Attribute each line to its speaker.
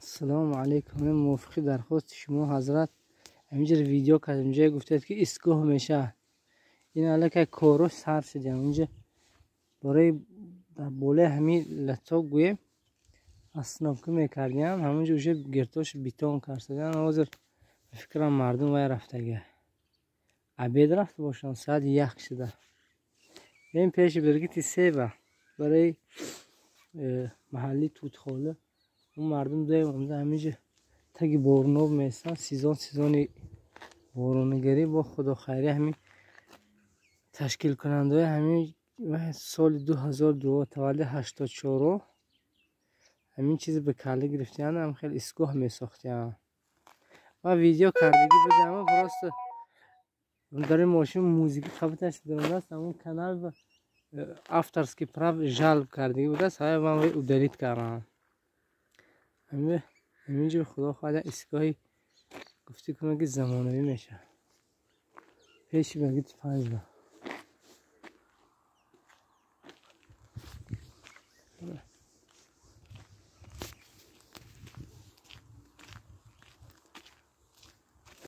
Speaker 1: سلام علیکم. من موافقی درخواست شما حضرت همینجور ویدیو کردم. اینجا گفتید که ایستگاه میشه. این حالا که کارو سر شدیم اینجا برای در بالا همین لطا گویم اسناب که میکردیم همونجا اوشه گرتاش بیتون کردن. حاضر فکرم مردم وای رفته گه عبید رفت باشن ساعت 1 شده. این پیش برگیتی سیبه برای محلی توتخاله اون مردم دایم اومده همینجا تگی بارناب میستن سیزان بارونگری با خدا خیری همین تشکیل کننده همین سال 2002 تولد 84 همین چیز به کله گرفتیان هم خیلی ایستگاه میساختیم و ویدیو کردگی بودم و براست داره ماشین موزیکی خبتش دارم دست همون کانال و افترس که پراب جلب کردگی بود است های من او دلیت کردم همینجور خدا خواهد ایستگاهی گفتی کنه که زمانوی میشه پیشی بگید فایز